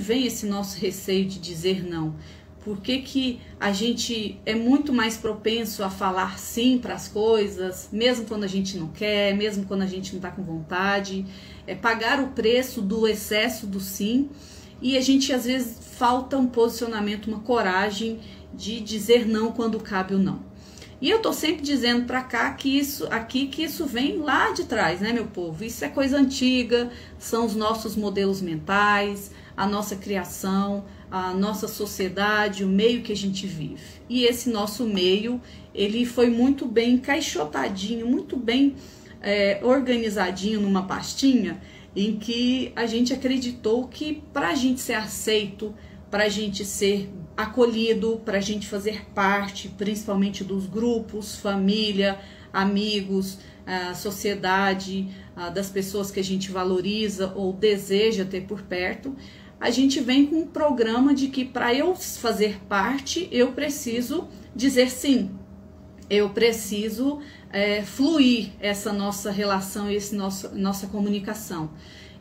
vem esse nosso receio de dizer não? Por que que a gente é muito mais propenso a falar sim para as coisas, mesmo quando a gente não quer, mesmo quando a gente não está com vontade? É pagar o preço do excesso do sim, e a gente às vezes falta um posicionamento, uma coragem de dizer não quando cabe o não. E eu tô sempre dizendo para cá que isso vem lá de trás, né, meu povo? Isso é coisa antiga, são os nossos modelos mentais, a nossa criação, a nossa sociedade, o meio que a gente vive. E esse nosso meio, ele foi muito bem encaixotadinho, muito bem organizadinho numa pastinha, em que a gente acreditou que para a gente ser aceito, para a gente ser acolhido, para a gente fazer parte, principalmente dos grupos, família, amigos, sociedade, das pessoas que a gente valoriza ou deseja ter por perto, a gente vem com um programa de que para eu fazer parte, eu preciso dizer sim, eu preciso fluir essa nossa relação, nossa comunicação.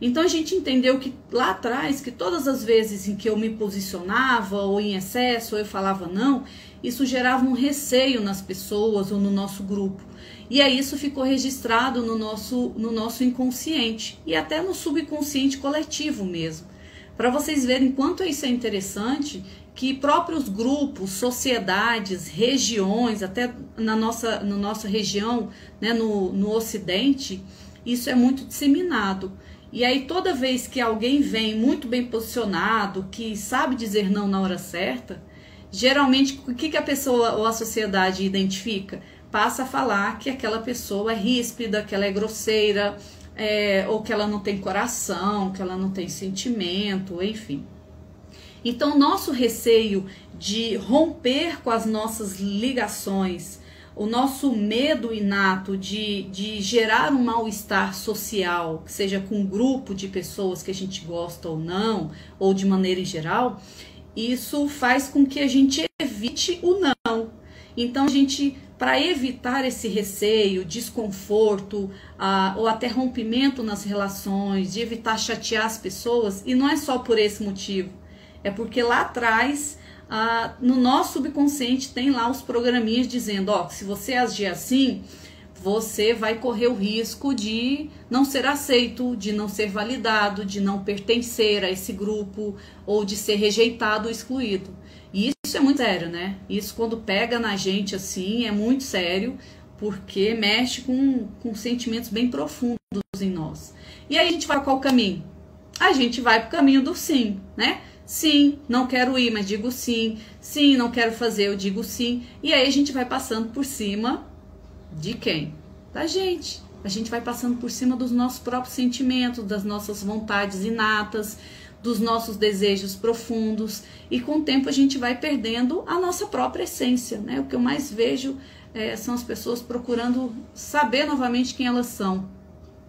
Então a gente entendeu que lá atrás, que todas as vezes em que eu me posicionava ou em excesso, ou eu falava não, isso gerava um receio nas pessoas ou no nosso grupo. E aí isso ficou registrado no nosso inconsciente e até no subconsciente coletivo mesmo. Para vocês verem quanto isso é interessante, que próprios grupos, sociedades, regiões, até na nossa região, né, no Ocidente, isso é muito disseminado. E aí toda vez que alguém vem muito bem posicionado, que sabe dizer não na hora certa, geralmente o que a pessoa ou a sociedade identifica? Passa a falar que aquela pessoa é ríspida, que ela é grosseira, ou que ela não tem coração, que ela não tem sentimento, enfim. Então, o nosso receio de romper com as nossas ligações, o nosso medo inato de gerar um mal-estar social, seja com um grupo de pessoas que a gente gosta ou não, ou de maneira em geral, isso faz com que a gente evite o não. Então, para evitar esse receio, desconforto, ou até rompimento nas relações, de evitar chatear as pessoas, e não é só por esse motivo, é porque lá atrás, no nosso subconsciente, tem lá os programinhas dizendo, ó, se você agir assim, você vai correr o risco de não ser aceito, de não ser validado, de não pertencer a esse grupo, ou de ser rejeitado ou excluído. E isso é muito sério, né? Isso quando pega na gente assim, é muito sério, porque mexe com sentimentos bem profundos em nós. E aí a gente vai para qual caminho? A gente vai para o caminho do sim, né? Sim, não quero ir, mas digo sim. Sim, não quero fazer, eu digo sim. E aí a gente vai passando por cima de quem? Da gente. A gente vai passando por cima dos nossos próprios sentimentos, das nossas vontades inatas, dos nossos desejos profundos. E com o tempo a gente vai perdendo a nossa própria essência, né? O que eu mais vejo são as pessoas procurando saber novamente quem elas são,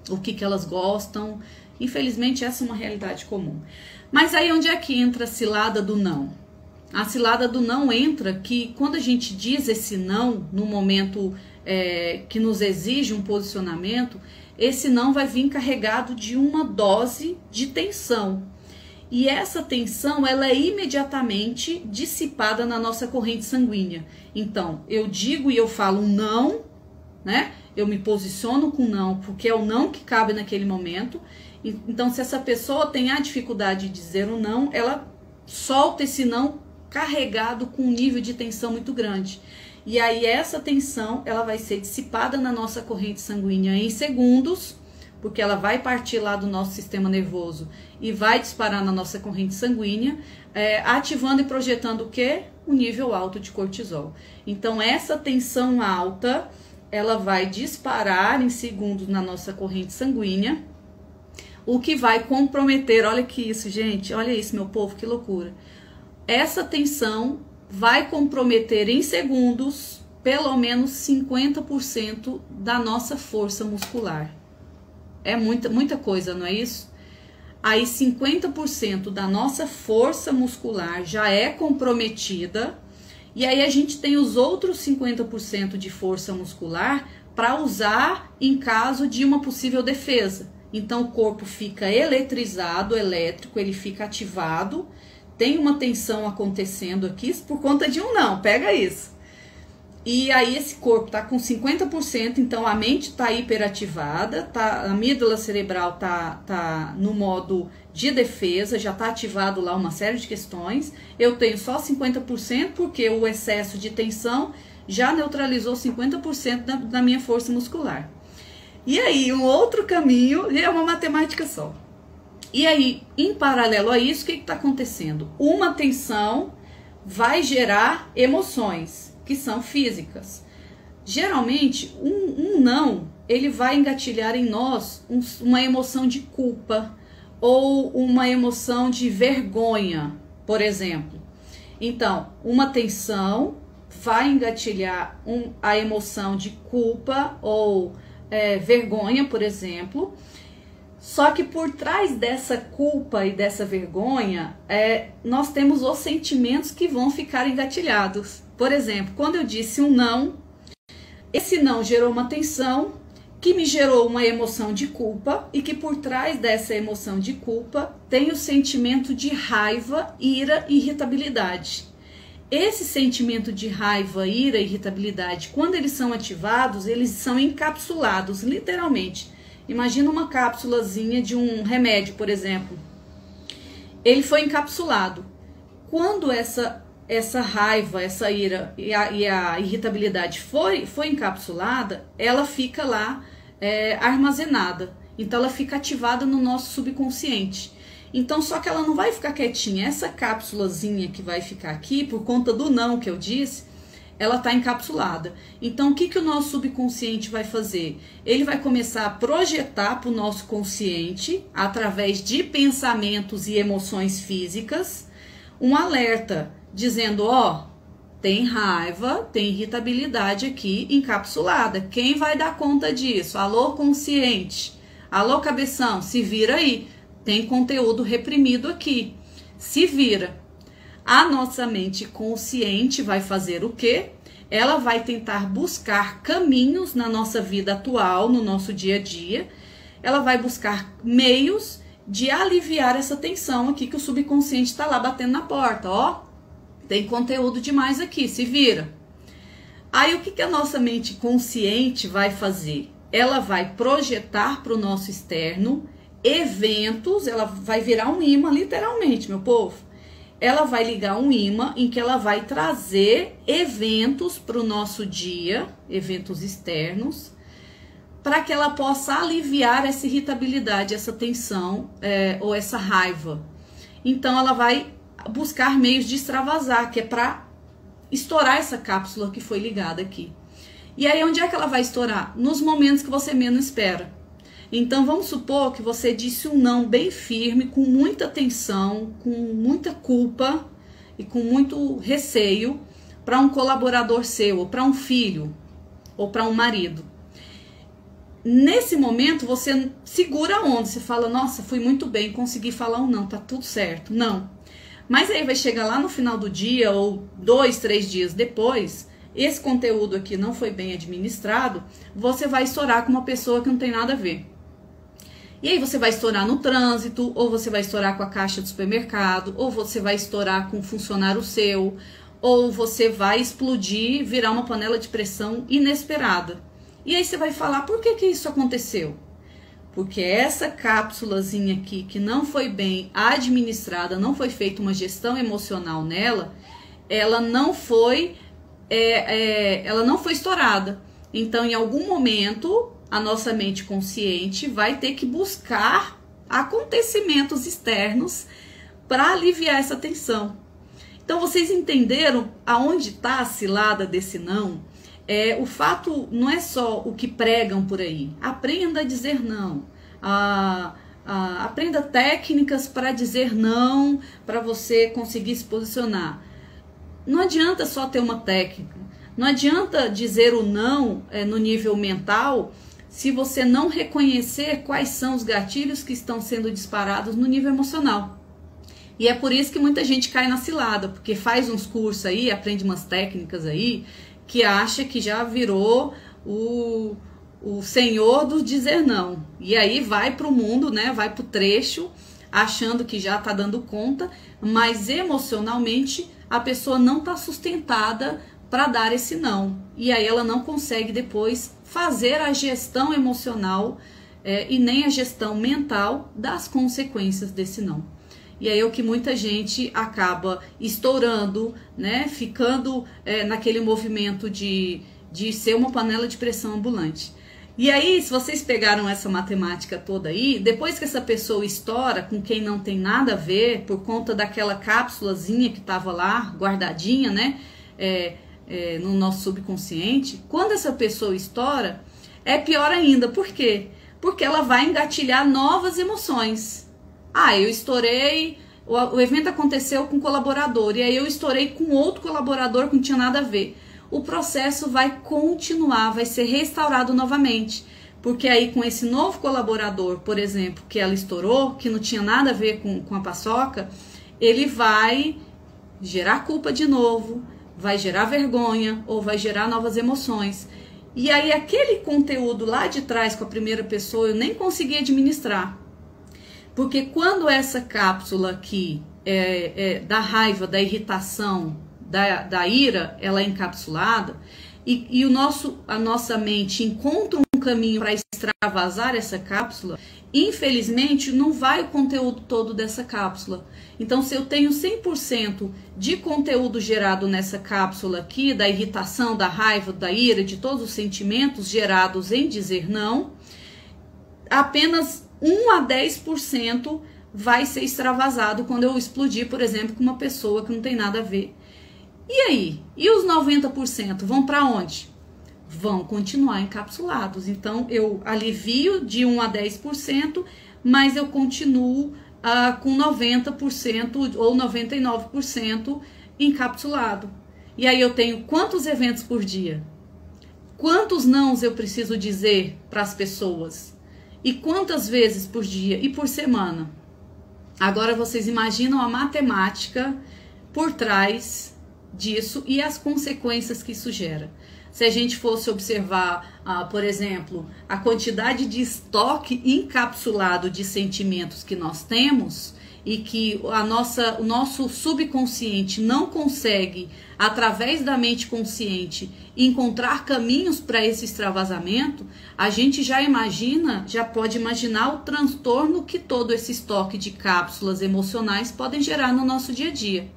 o que elas gostam. Infelizmente essa é uma realidade comum. Mas aí onde é que entra a cilada do não? A cilada do não entra que quando a gente diz esse não, no momento que nos exige um posicionamento, esse não vai vir carregado de uma dose de tensão. E essa tensão, ela é imediatamente dissipada na nossa corrente sanguínea. Então, eu digo e eu falo um não, né? Eu me posiciono com não, porque é o não que cabe naquele momento. Então, se essa pessoa tem a dificuldade de dizer um não, ela solta esse não carregado com um nível de tensão muito grande. E aí essa tensão, ela vai ser dissipada na nossa corrente sanguínea em segundos, porque ela vai partir lá do nosso sistema nervoso e vai disparar na nossa corrente sanguínea, ativando e projetando o quê? Um nível alto de cortisol. Então, essa tensão alta, ela vai disparar em segundos na nossa corrente sanguínea, o que vai comprometer, olha que isso, gente, olha isso, meu povo, que loucura. Essa tensão vai comprometer em segundos pelo menos 50% da nossa força muscular. É muita coisa, não é isso? Aí 50% da nossa força muscular já é comprometida, e aí a gente tem os outros 50% de força muscular para usar em caso de uma possível defesa. então o corpo fica eletrizado, elétrico, ele fica ativado, tem uma tensão acontecendo aqui por conta de um não, pega isso. E aí esse corpo tá com 50%, então a mente tá hiperativada, a amígdala cerebral tá no modo de defesa, já tá ativado lá uma série de questões. Eu tenho só 50% porque o excesso de tensão já neutralizou 50% da minha força muscular. E aí, um outro caminho, é uma matemática só. E aí, em paralelo a isso, o que está acontecendo? Uma tensão vai gerar emoções, que são físicas. Geralmente, um não, ele vai engatilhar em nós uma emoção de culpa ou uma emoção de vergonha, por exemplo. Então, uma tensão vai engatilhar a emoção de culpa ou vergonha, por exemplo. Só que por trás dessa culpa e dessa vergonha, nós temos os sentimentos que vão ficar engatilhados. Por exemplo, quando eu disse um não, esse não gerou uma tensão que me gerou uma emoção de culpa e que por trás dessa emoção de culpa tem o sentimento de raiva, ira e irritabilidade. Esse sentimento de raiva, ira e irritabilidade, quando eles são ativados, eles são encapsulados, literalmente. Imagina uma cápsulazinha de um remédio, por exemplo. Ele foi encapsulado. Quando essa raiva, essa ira e a irritabilidade foi encapsulada, ela fica lá armazenada. Então ela fica ativada no nosso subconsciente. Então, só que ela não vai ficar quietinha. Essa cápsulazinha que vai ficar aqui, por conta do não que eu disse, ela está encapsulada. Então, o que o nosso subconsciente vai fazer? Ele vai começar a projetar para o nosso consciente, através de pensamentos e emoções físicas, um alerta, dizendo, ó, tem raiva, tem irritabilidade aqui encapsulada. Quem vai dar conta disso? Alô, consciente. Alô, cabeção, se vira aí. Tem conteúdo reprimido aqui. Se vira. A nossa mente consciente vai fazer o quê? Ela vai tentar buscar caminhos na nossa vida atual, no nosso dia a dia. Ela vai buscar meios de aliviar essa tensão aqui que o subconsciente está lá batendo na porta. Ó, tem conteúdo demais aqui, se vira. Aí o que a nossa mente consciente vai fazer? Ela vai projetar para o nosso externo eventos, ela vai virar um imã, literalmente, meu povo. Ela vai ligar um imã em que ela vai trazer eventos para o nosso dia, eventos externos, para que ela possa aliviar essa irritabilidade, essa tensão ou essa raiva. Então ela vai buscar meios de extravasar, que é para estourar essa cápsula que foi ligada aqui. E aí onde é que ela vai estourar? Nos momentos que você menos espera. Então, vamos supor que você disse um não bem firme, com muita tensão, com muita culpa e com muito receio para um colaborador seu, ou para um filho, ou para um marido. Nesse momento, você segura a onda, você fala, nossa, fui muito bem, consegui falar um não, tá tudo certo. Não. Mas aí vai chegar lá no final do dia, ou 2, 3 dias depois, esse conteúdo aqui não foi bem administrado, você vai estourar com uma pessoa que não tem nada a ver. E aí você vai estourar no trânsito, ou você vai estourar com a caixa do supermercado, ou você vai estourar com um funcionário seu, ou você vai explodir, virar uma panela de pressão inesperada. E aí você vai falar, por que isso aconteceu? Porque essa cápsulazinha aqui, que não foi bem administrada, não foi feita uma gestão emocional nela, ela não foi estourada. Então, em algum momento, a nossa mente consciente vai ter que buscar acontecimentos externos para aliviar essa tensão. Então, vocês entenderam aonde está a cilada desse não? O fato não é só o que pregam por aí. Aprenda a dizer não. Aprenda técnicas para dizer não, para você conseguir se posicionar. Não adianta só ter uma técnica. Não adianta dizer o não no nível mental se você não reconhecer quais são os gatilhos que estão sendo disparados no nível emocional. E é por isso que muita gente cai na cilada, porque faz uns cursos aí, aprende umas técnicas aí, que acha que já virou o o senhor do dizer não. E aí vai para o mundo, né? Vai para o trecho, achando que já está dando conta, mas emocionalmente a pessoa não está sustentada para dar esse não. E aí ela não consegue depois fazer a gestão emocional e nem a gestão mental das consequências desse não. E aí é o que muita gente acaba estourando, né? Ficando naquele movimento de ser uma panela de pressão ambulante. E aí, se vocês pegaram essa matemática toda aí, depois que essa pessoa estoura com quem não tem nada a ver, por conta daquela cápsulazinha que estava lá, guardadinha, né, no nosso subconsciente, quando essa pessoa estoura, é pior ainda. Por quê? Porque ela vai engatilhar novas emoções. Ah, eu estourei, o evento aconteceu com um colaborador, e aí eu estourei com outro colaborador que não tinha nada a ver. O processo vai continuar, vai ser restaurado novamente. Porque aí com esse novo colaborador, por exemplo, que ela estourou, que não tinha nada a ver com a paçoca, ele vai gerar culpa de novo, vai gerar vergonha ou vai gerar novas emoções. E aí aquele conteúdo lá de trás com a primeira pessoa eu nem consegui administrar. Porque quando essa cápsula aqui da raiva, da irritação, da ira, ela é encapsulada e a nossa mente encontra um caminho para extravasar essa cápsula, infelizmente não vai o conteúdo todo dessa cápsula. Então, se eu tenho 100% de conteúdo gerado nessa cápsula aqui, da irritação, da raiva, da ira, de todos os sentimentos gerados em dizer não, apenas 1 a 10% vai ser extravasado quando eu explodir, por exemplo, com uma pessoa que não tem nada a ver. E aí? E os 90% vão para onde? Vão continuar encapsulados. Então, eu alivio de 1 a 10%, mas eu continuo com 90% ou 99% encapsulado. E aí eu tenho quantos eventos por dia? Quantos nãos eu preciso dizer para as pessoas? E quantas vezes por dia e por semana? Agora vocês imaginam a matemática por trás disso e as consequências que isso gera. Se a gente fosse observar, por exemplo, a quantidade de estoque encapsulado de sentimentos que nós temos e que o nosso subconsciente não consegue, através da mente consciente, encontrar caminhos para esse extravasamento, a gente já pode imaginar o transtorno que todo esse estoque de cápsulas emocionais podem gerar no nosso dia a dia.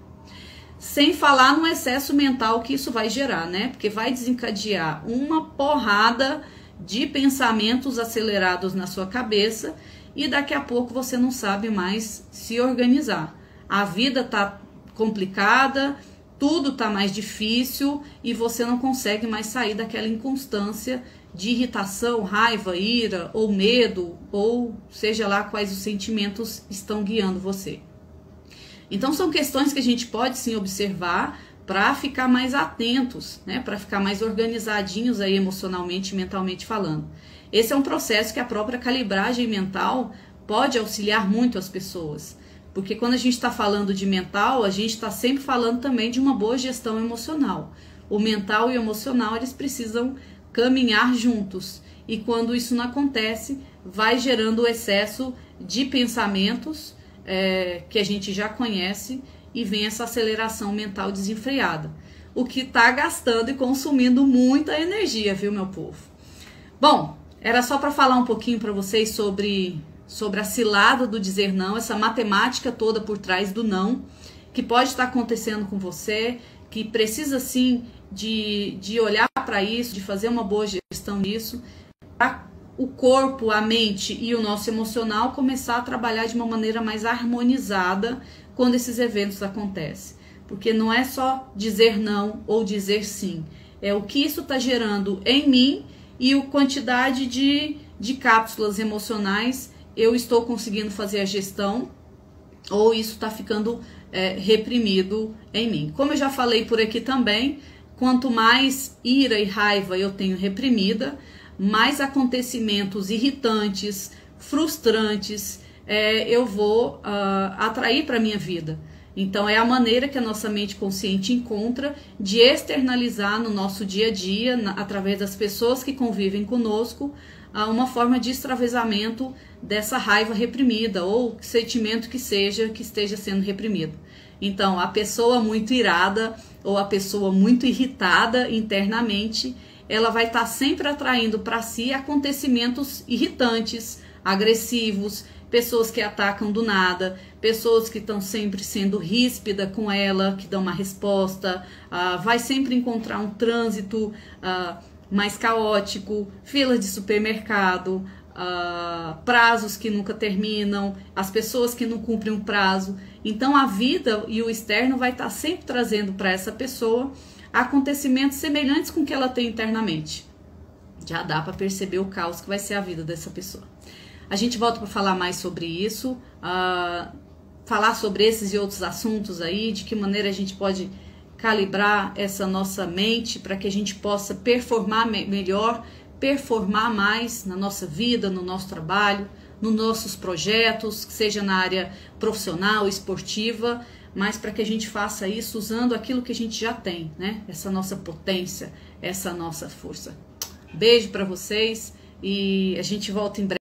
Sem falar no excesso mental que isso vai gerar, né? Porque vai desencadear uma porrada de pensamentos acelerados na sua cabeça e daqui a pouco você não sabe mais se organizar. A vida tá complicada, tudo tá mais difícil e você não consegue mais sair daquela inconstância de irritação, raiva, ira ou medo, ou seja lá quais os sentimentos estão guiando você. Então são questões que a gente pode sim observar para ficar mais atentos, né? Para ficar mais organizadinhos aí emocionalmente e mentalmente falando. Esse é um processo que a própria calibragem mental pode auxiliar muito as pessoas. Porque quando a gente está falando de mental, a gente está sempre falando também de uma boa gestão emocional. O mental e o emocional, eles precisam caminhar juntos. E quando isso não acontece, vai gerando o excesso de pensamentos que a gente já conhece e vem essa aceleração mental desenfreada. O que está gastando e consumindo muita energia, viu, meu povo? Bom, era só para falar um pouquinho para vocês sobre a cilada do dizer não, essa matemática toda por trás do não, que pode estar acontecendo com você, que precisa sim de olhar para isso, de fazer uma boa gestão disso, para o corpo, a mente e o nosso emocional começar a trabalhar de uma maneira mais harmonizada quando esses eventos acontecem. Porque não é só dizer não ou dizer sim, é o que isso está gerando em mim e a quantidade de cápsulas emocionais eu estou conseguindo fazer a gestão ou isso está ficando reprimido em mim. Como eu já falei por aqui também, quanto mais ira e raiva eu tenho reprimida, mais acontecimentos irritantes, frustrantes eu vou atrair para a minha vida. Então é a maneira que a nossa mente consciente encontra de externalizar no nosso dia a dia, através das pessoas que convivem conosco, uma forma de extravasamento dessa raiva reprimida ou sentimento que esteja sendo reprimido. Então a pessoa muito irada ou a pessoa muito irritada internamente, ela vai estar sempre atraindo para si acontecimentos irritantes, agressivos, pessoas que atacam do nada, pessoas que estão sempre sendo ríspidas com ela, que dão uma resposta, vai sempre encontrar um trânsito mais caótico, filas de supermercado, prazos que nunca terminam, as pessoas que não cumprem um prazo. Então a vida e o externo vai estar sempre trazendo para essa pessoa acontecimentos semelhantes com o que ela tem internamente. Já dá para perceber o caos que vai ser a vida dessa pessoa. A gente volta para falar mais sobre isso, falar sobre esses e outros assuntos aí, de que maneira a gente pode calibrar essa nossa mente para que a gente possa performar melhor, performar mais na nossa vida, no nosso trabalho, nos nossos projetos, seja na área profissional, esportiva, mas para que a gente faça isso usando aquilo que a gente já tem, né? Essa nossa potência, essa nossa força. Beijo para vocês e a gente volta em breve.